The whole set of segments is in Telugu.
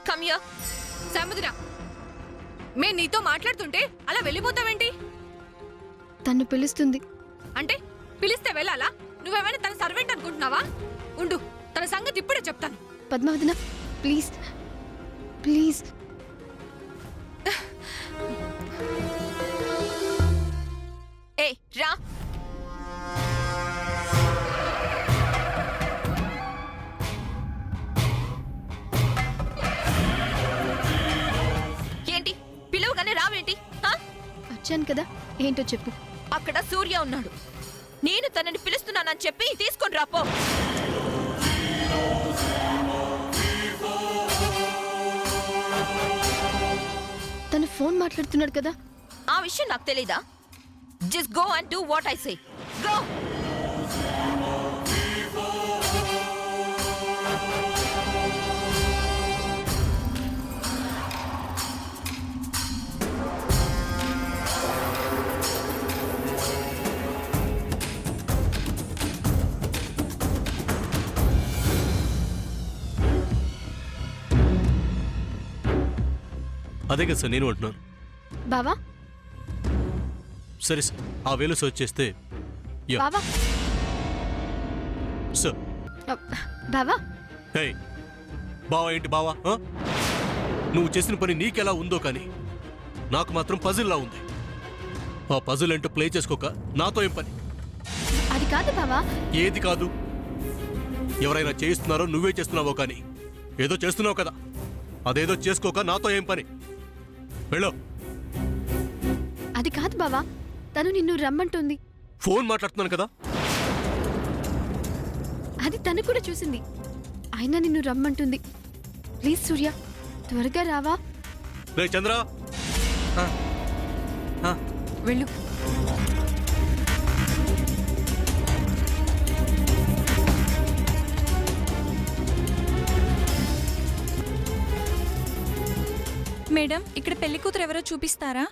Come here. సముద్ర, మే నీతో మాట్లాడుతుంటే అలా వెళ్ళిపోతావేంటి? తను పిలుస్తుంది. అంటే పిలిస్తే వెళ్ళాలా? నువ్వేమైనా తన సర్వెంట్ అనుకుంటున్నావా? ఉండు, తన సంగతి ఇప్పుడే చెప్తాను. పద్మావతిన, ప్లీజ్ ప్లీజ్. ఏ రా. ఏంటి పిలువగానే రావేంటి? వచ్చాను కదా, ఏంటో చెప్పు. అక్కడ సూర్య ఉన్నాడు. నేను తనని పిలుస్తున్నానని చెప్పి తీసుకొని రాపో. తను ఫోన్ మాట్లాడుతున్నాడు కదా. ఆ విషయం నాకు తెలీదా? Just go and do what I say. Go. అదే కదా సార్ నేను అంటున్నాను. బావా సరే సార్, ఆ వేలు సర్చ్ చేస్తే బావా సార్. బావా హే బావా ఏంటి బావా? నువ్వు చేసిన పని నీకెలా ఉందో కానీ నాకు మాత్రం పజిల్లా ఉంది. ఆ పజిల్ ఏంటో ప్లే చేసుకోక నాతో ఏం పని? అది కాదు బావా. ఏది కాదు? ఎవరైనా చేయిస్తున్నారో నువ్వే చేస్తున్నావో కానీ ఏదో చేస్తున్నావు కదా, అదేదో చేసుకోక నాతో ఏం పని? వెళ్ళు. అది కాదు బావా, తను నిన్ను రమ్మంటుంది. ఫోన్ మాట్లాడుతున్నాను కదా. అది తను కూడా చూసింది, అయినా నిన్ను రమ్మంటుంది. ప్లీజ్ సూర్య, త్వరగా రావా. రే చంద్ర, వెళ్ళు. మేడం, ఇక్కడ పెళ్లి కూతురు ఎవరో చూపిస్తారా?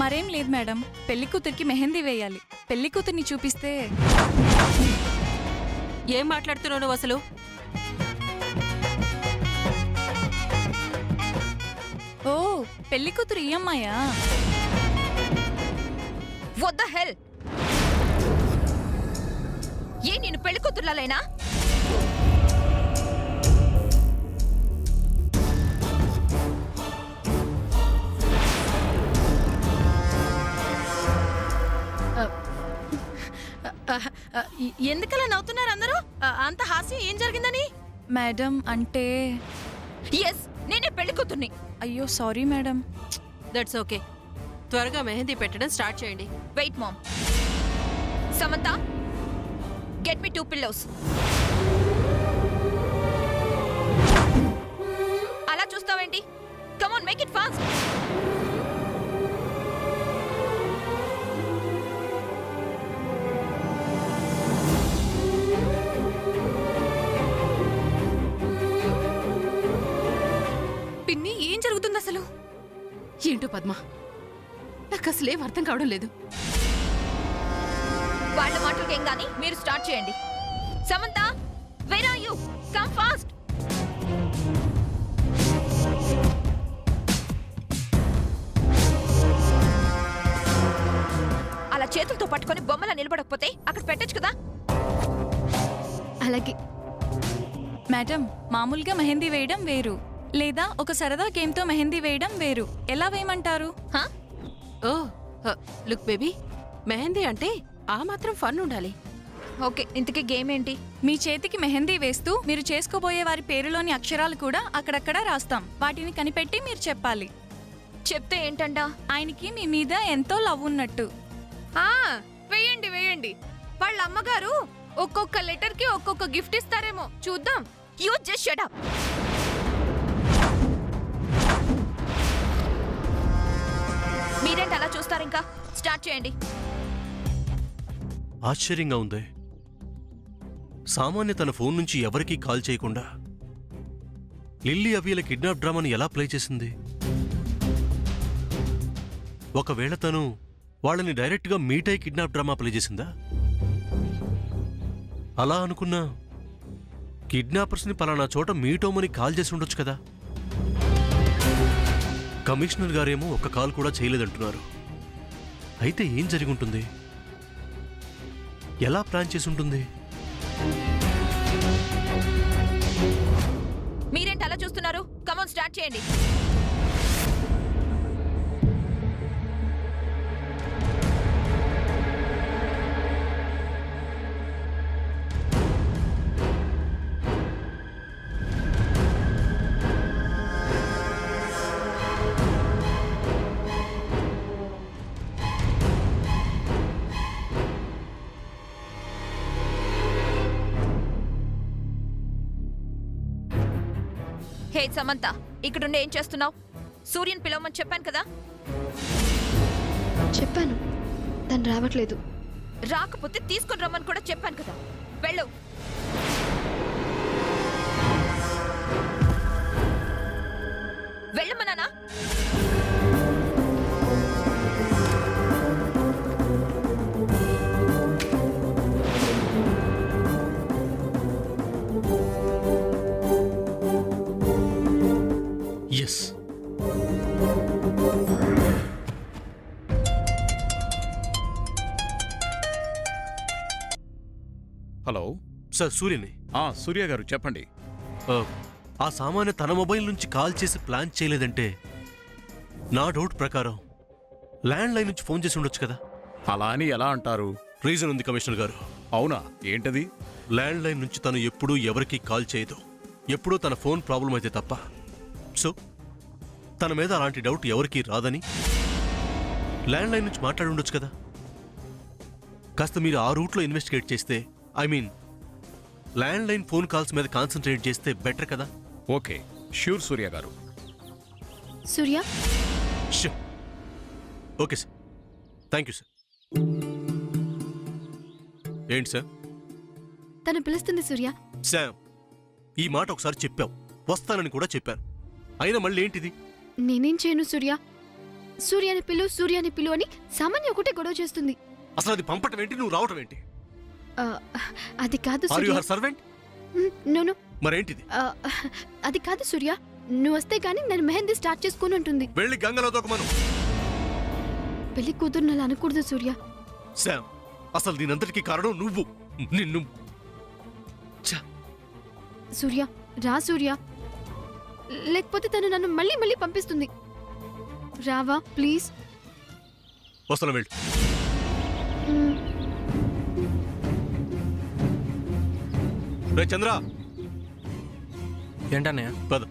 మరేం లేదు మేడం, పెళ్లి కూతురికి మెహందీ వేయాలి. పెళ్లి కూతుర్ని చూపిస్తే. ఏం మాట్లాడుతున్నావు నువ్వు అసలు? ఓ, పెళ్లి కూతురు ఈ అమ్మాయా? What the hell? ఏ నేను పెళ్లి కూతుర్లైనా? ఎందుకలా నవ్వుతున్నారు అందరూ? అంత హాస్యం ఏం జరిగిందని? మేడం అంటే. ఎస్, నేనే పెళ్లి కూతుర్ని. అయ్యో సారీ మేడం. That's okay. త్వరగా మెహందీ పెట్టడం స్టార్ట్ చేయండి. Wait mom. Samantha, get me 2 pillows. అలా చూస్తావేంటి? Come on, make it fast. పిన్ని, ఏం జరుగుతుంది అసలు? ఏంటో పద్మ, నాకు అసలేం అర్థం కావడం లేదు. వాళ్ళ మాటలకేం గానీ మీరు స్టార్ట్ చేయండి. Samantha, where are you? Come fast. అలా చేతులతో పట్టుకొని బొమ్మలా నిలబడకపోతే అక్కడ పెట్టొచ్చు కదా. అలాగే. మేడం, మామూలుగా మెహందీ వేయడం వేరు, లేదా ఒక సరదా గేమ్తో మెహందీ వేయడం వేరు. ఎలా వేయమంటారు? ఓ లుక్ బేబీ, మెహందీ అంటే ఆ మాత్రం ఫన్ ఉండాలి. ఓకే, ఇంతకీ గేమ్ ఏంటి? మీ చేతికి మెహందీ వేస్తూ మీరు చేసుకోబోయే వారి పేరులోని అక్షరాలు కూడా అక్కడక్కడ రాస్తాం. వాటిని కనిపెట్టి మీరు చెప్పాలి. చెప్తే ఏంటంట? ఆయనకి మీ మీద ఎంతో లవ్ ఉన్నట్టు. వేయండి వేయండి. వాళ్ళ అమ్మగారు ఒక్కొక్క లెటర్ కి ఒక్కొక్క గిఫ్ట్ ఇస్తారేమో, చూద్దాం. You just shut up. మీరేంటి అలా చూస్తారు? ఇంకా స్టార్ట్ చేయండి. ఆశ్చర్యంగా ఉంది. సామాన్య తన ఫోన్ నుంచి ఎవరికీ కాల్ చేయకుండా లిల్లీ అవియల కిడ్నాప్ డ్రామాని ఎలా ప్లే చేసింది? ఒకవేళ తను వాళ్ళని డైరెక్ట్గా మీట్ అయి కిడ్నాప్ డ్రామా ప్లే చేసిందా? అలా అనుకున్నా కిడ్నాపర్స్ని పలానా చోట మీట్ అవ్వమని కాల్ చేసి ఉండొచ్చు కదా. కమిషనర్ గారేమో ఒక్క కాల్ కూడా చేయలేదంటున్నారు. అయితే ఏం జరిగి ఉంటుంది? ఎలా ప్లాన్ చేసి ఉంటుంది? మీరేంటి అలా చూస్తున్నారు? కమాన్ స్టార్ట్ చేయండి. హే సమంత, ఇక్కడుండి ఏం చేస్తున్నావు? సూర్యని పిలవమని చెప్పాను కదా. చెప్పాను, తను రావట్లేదు. రాకపోతే తీసుకుని రమ్మని కూడా చెప్పాను కదా. వెళ్ళు. వెళ్ళమన్నానా? ఎస్. హలో సార్, సూర్యని. సూర్య గారు చెప్పండి. ఆ సామాన్య తన మొబైల్ నుంచి కాల్ చేసి ప్లాన్ చేయలేదంటే నా డౌట్ ప్రకారం ల్యాండ్ లైన్ నుంచి ఫోన్ చేసి ఉండొచ్చు కదా. అలా అని ఎలా అంటారు? రీజన్ ఉంది కమిషనర్ గారు. అవునా, ఏంటది? ల్యాండ్ లైన్ నుంచి తను ఎప్పుడూ ఎవరికీ కాల్ చేయదు, ఎప్పుడూ తన ఫోన్ ప్రాబ్లం అయితే తప్ప. సో తన మీద అలాంటి డౌట్ ఎవరికీ రాదని ల్యాండ్ లైన్ నుంచి మాట్లాడి ఉండొచ్చు కదా. కాస్త మీరు ఆ రూట్లో ఇన్వెస్టిగేట్ చేస్తే, I mean landline phone calls మీద కాన్సన్ట్రేట్ చేస్తే బెటర్ కదా. Okay, sure Surya garu. Surya, sure. Okay sir, thank you sir. ఏంటి సార్? తను పిలుస్తుంది సూర్య. శామ్, ఈ మాట ఒకసారి చెప్పావు, వస్తానని కూడా చెప్పాను, అయినా మళ్ళీ ఏంటిది? నేనేం చేయను సూర్య. సూర్యాని పిలు అని సామాన్య ఒకటే గొడవ చేస్తుంది. అసలు అది పంపటం ఏంటి, నువ్వు రావటం ఏంటి? ఆ, అది కాదు are you Surya. Her servant? No. మరేంటిది? అది కాదు సూర్య. నువ్వు వస్తే గానీ నేను మెహందీ స్టార్ట్ చేసుకోను అంటుంది. వెళ్ళి గంగలో దూకమను. పెళ్లి కూతురు అలా అనకూడదు సూర్య. శామ్, అసలు దీనంతటికీ కారణం నువ్వు. నిన్ను సూర్య, రా సూర్య, లేకపోతే తను నన్ను మళ్ళీ మళ్ళీ పంపిస్తుంది. రావా ప్లీజ్. వస్తాను, వెళ్ళు. రే చంద్ర. ఏంటన్నయ్య? పద.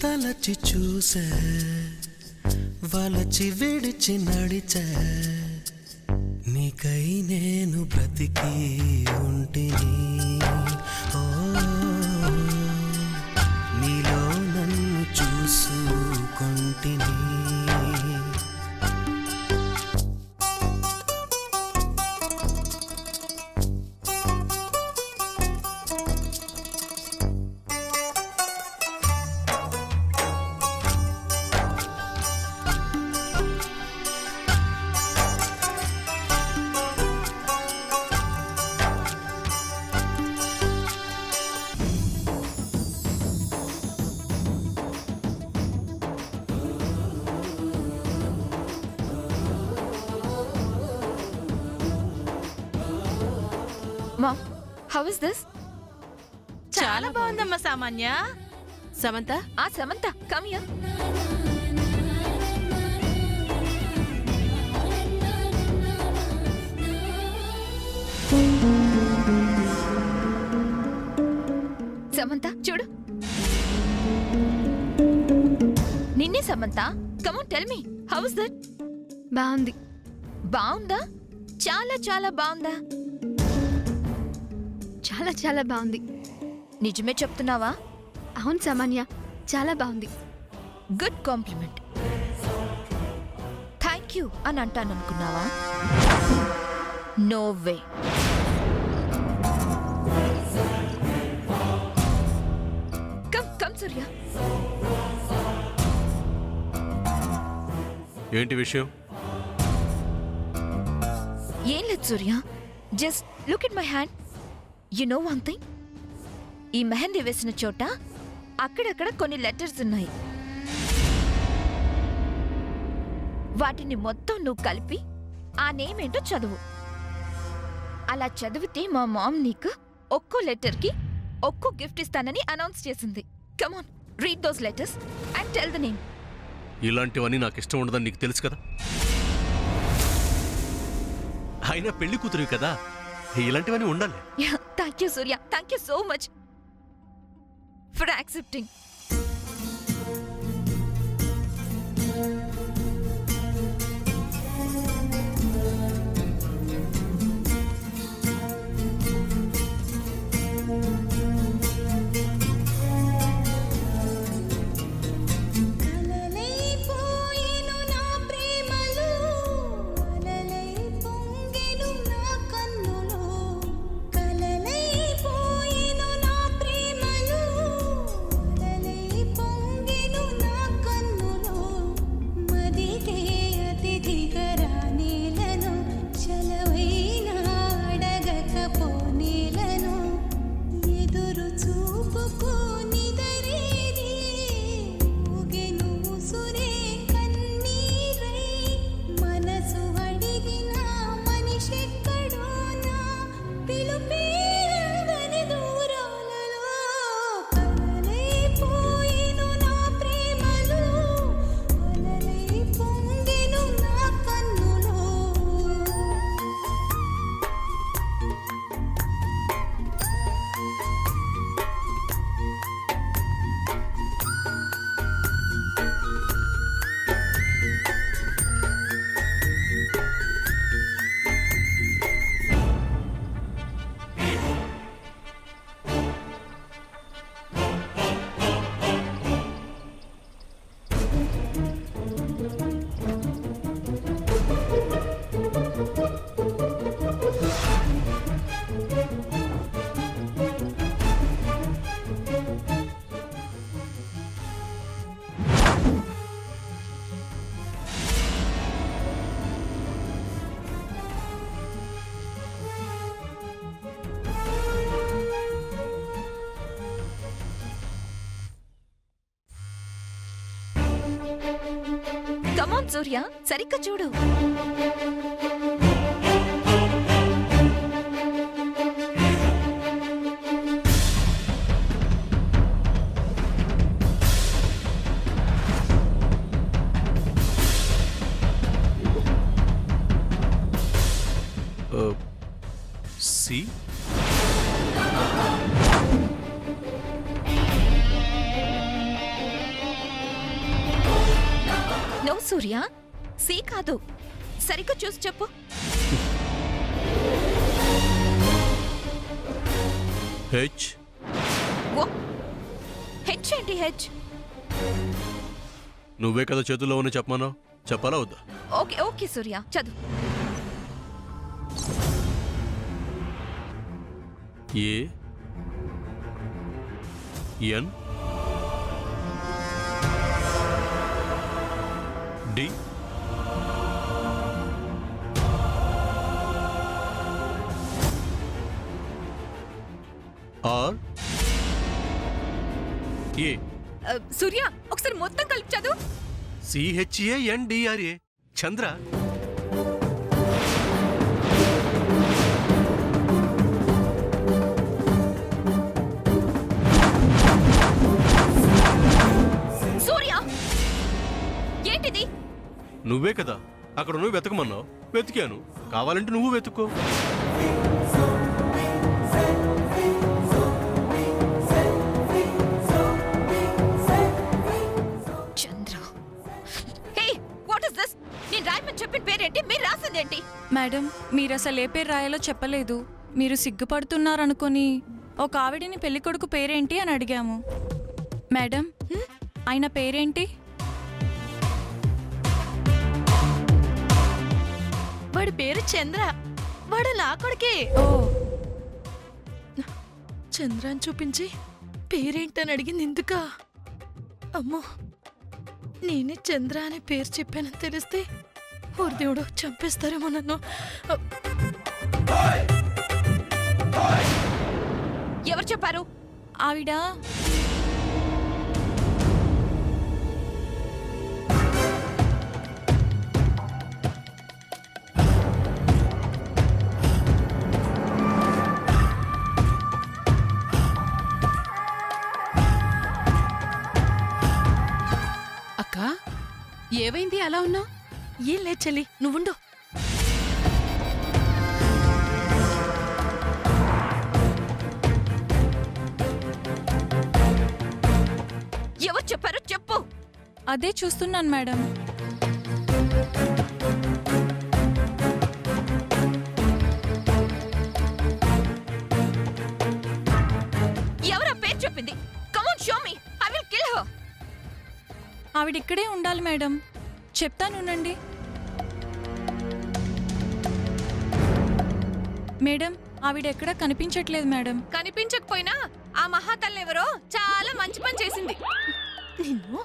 తలచి చూసా, వలచి విడిచి నడిచా, నీకై నేను బ్రతికి ఉంటిని. ఓ నీలో నన్ను చూసుకుంటిని. Mom, how is this? చాలా బాగుందమ్మా సామాన్య. సమంత, ఆ సమంత, కమ్ హియర్. సమంత చూడు. నిన్నే Samantha. Come on tell me, how is that? బాగుంది. బాగుందా? చాలా చాలా బాగుందా? చాలా చాలా బాగుంది. నిజమే చెప్తున్నావా? అవును సామాన్య, చాలా బాగుంది. Good complement. థ్యాంక్ యూ అని అంటాననుకున్నావా? No way. Come come Surya. ఏంటి విషయం? ఏం లేదు Surya, just look it my hand. You know one thing, ఈ మెహందీ వేసిన చోట అక్కడక్కడ కొన్ని లెటర్స్ ఉన్నాయి. వాటిని మొత్తం నువ్వు కలిపి ఆ నేమ్ ఏంటో చదువు. అలా చదివితే మా మామ్ నీకు ఒక్కో లెటర్కి ఒక్కో గిఫ్ట్ ఇస్తానని అనౌన్స్ చేసింది. Come on, read those letters and tell the name. ఇలాంటివన్నీ నాకు ఇష్టం ఉండదని నీకు తెలుసు కదా. అయినా పెళ్లి కూతురు కదా, ఇలాంటివన్నీ ఉండాలి. Thank you Surya, thank you so much for accepting. Come on Surya, సరిగ్గా చూడు. సి నో సూర్య, సి కాదు. సరిగ్గా చూసి చెప్పు. హెచ్. ఓ, హెచ్ ఏంటి? హెచ్ నువ్వే కదా చేతుల్లో ఉన్న చెప్పమానో, చెప్పాలా వద్దా? ఓకే ఓకే సూర్య, చదువు. ఏ ఎన్ డి ఆర్ ఏ. సూర్య, ఒకసారి మొత్తం కలిపి చదువు. CHANDRA. చంద్ర. నువ్వే కదా అక్కడ నువ్వు వెతకమన్నావు, వెతికాను. కావాలంటే నువ్వు వెతుక్కో. చంద్ర, హే వాట్ ఇస్ దిస్? నేను రాయమని చెప్పిన పేరేంటి, మీరు రాసిందేంటి? మేడం మీరు అసలు ఏ పేరు రాయాలో చెప్పలేదు. మీరు సిగ్గుపడుతున్నారనుకొని ఒక ఆవిడని పెళ్ళికొడుకు పేరేంటి అని అడిగాము. మేడం ఆయన పేరేంటి? వాడి పేరు చంద్ర. వాడు నా కొడుకే. ఓ చంద్ర అని చూపించి పేరేంటని అడిగింది ఎందుకా? అమ్మో, నేనే చంద్ర అనే పేరు చెప్పానని తెలిస్తే ఓరి దేవుడు చంపేస్తారేమో నన్ను. ఎవరు చెప్పారు? ఆవిడ అక్క, ఏవైంది అలా ఉన్నావు? ఏం లేదు చెల్లి, నువ్వుండు. ఎవరు చెప్పారు చెప్పు. అదే చూస్తున్నాను మేడం. ఎవరా పేరు చెప్పింది? Come on show me, I will kill her. ఆవిడ ఇక్కడే ఉండాలి మేడం, చెప్తానుండండి. మేడం ఆవిడ ఎక్కడ కనిపించట్లేదు మేడం. కనిపించకపోయినా ఆ మహాతల్లెవరో చాలా మంచి పని చేసింది. నిన్ను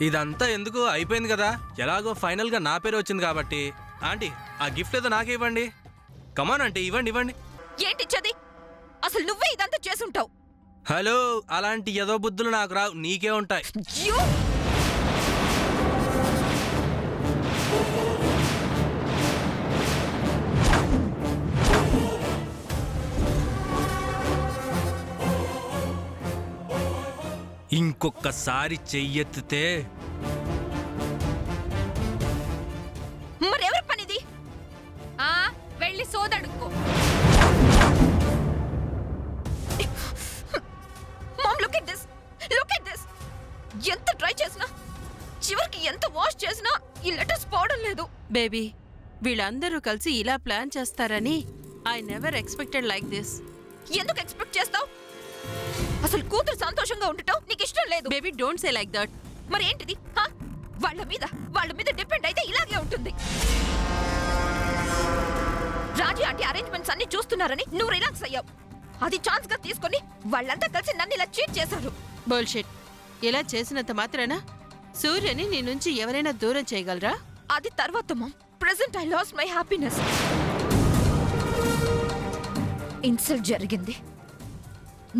ఇదంతా ఎందుకు అయిపోయింది కదా, ఎలాగో ఫైనల్ గా నా పేరు వచ్చింది కాబట్టి. ఆంటీ ఆ గిఫ్ట్ ఏదో నాకే ఇవ్వండి. కమాన్ ఆంటీ, ఇవ్వండి ఇవ్వండి. ఏంటిచ్చది? అసలు నువ్వే ఇదంతా చేసుంటావు. హలో, అలాంటి ఏదో బుద్ధులు నాకు రావు, నీకే ఉంటాయి. You! ఇంకొకసారి చెయ్యెత్తితే మరెవరి పనిది? ఆ వెళ్ళి సోదడుకో. Mom look at this, look at this. ఎంత ట్రై చేసినా, చివరికి ఎంత వాష్ చేసినా ఈ లెటర్స్ పోవడం లేదు. బేబీ, వీళ్ళందరూ కలిసి ఇలా ప్లాన్ చేస్తారని I never expected like this. ఎందుకు ఎక్స్పెక్ట్ చేస్తావు? అసలు కూతురు సంతోషంగా ఉండటం నీకు ఇష్టం లేదు. Baby don't say like that. మరి ఏంటిది? హా? వాళ్ళ మీద డిపెండ్ అయితే ఇలాగే ఉంటుంది. రాజీ ఆంటీ అరేంజ్మెంట్స్ అన్ని చూస్తున్నారని నువ్వు రిలాక్స్ అయ్యావు. అది ఛాన్స్ గా తీసుకొని వాళ్ళంతా కలిసి నన్ను ఇలా చీట్ చేశారు. బుల్షిట్. ఇలా చేసినంత మాత్రాన సూర్యని నీ నుంచి ఎవరైనా దూరం చేయగలరా? అది తర్వాత ma'am. Present I lost my happiness. Insult జరిగింది,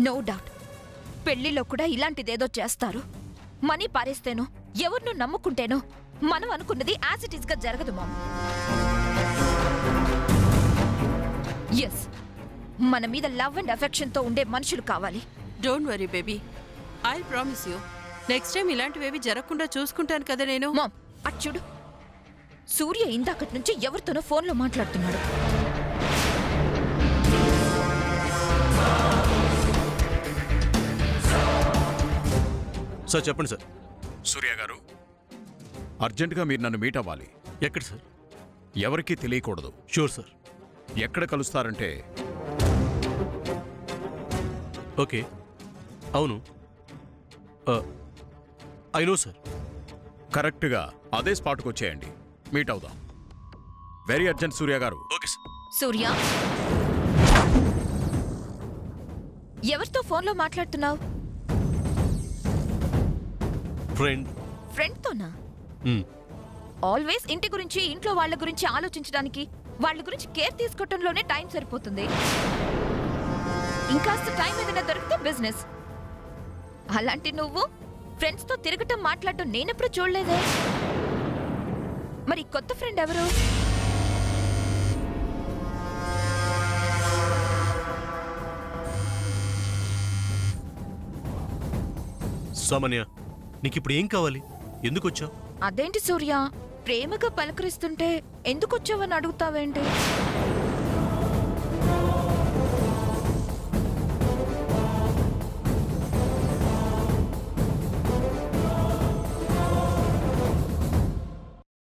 నో డౌట్. పెళ్లిలో కూడా ఇలాంటిదేదో చేస్తారు. మనీ పారేస్తేనో ఎవరినో నమ్ముకుంటేనో మనం అనుకున్నది యాజ్ ఇట్ ఈస్ గా జరగదు మామ్. ఎస్, మన మీద లవ్ అండ్ అఫెక్షన్ తో ఉండే మనుషులు కావాలి. Don't worry baby, I promise you next time ఇలాంటివేవి జరగకుండా చూసుకుంటాను కదా నేను. మామ్ అటు చూడు, సూర్య ఇందాకటి నుంచి ఎవరితోనో ఫోన్లో మాట్లాడుతున్నాడు. సార్ చెప్పండి సార్. సూర్య గారు, అర్జెంటుగా మీరు నన్ను మీట్ అవ్వాలి. ఎక్కడ సార్? ఎవరికీ తెలియకూడదు. Sure sir. ఎక్కడ కలుస్తారంటే ఓకే, అవును, ఐ నో సార్. కరెక్ట్గా అదే స్పాట్కి వచ్చేయండి, మీట్ అవుదాం. వెరీ అర్జెంట్ సూర్య గారు. Okay sir. సూర్య, ఎవరితో ఫోన్లో మాట్లాడుతున్నావు? ఫ్రెండ్. ఫ్రెండ్తోనా? ఆల్వేస్ ఇంటి గురించి, ఇంట్లో వాళ్ళ గురించి ఆలోచించడానికి, వాళ్ళ గురించి కేర్ తీసుకోవటంలోనే టైం సరిపోతుంది. ఇంకాస్త టైం ఏదైనా దొరికితే బిజినెస్. అలాంటి నువ్వు ఫ్రెండ్స్తో తిరగటం, మాట్లాడటం నేనెప్పుడు చూడలేదే. మరి కొత్త ఫ్రెండ్ ఎవరు? సామాన్య, నీకిప్పుడు ఏం కావాలి? ఎందుకు వచ్చావు? అదేంటి సూర్య, ప్రేమగా పలకరిస్తుంటే ఎందుకొచ్చావని అడుగుతావేంటి?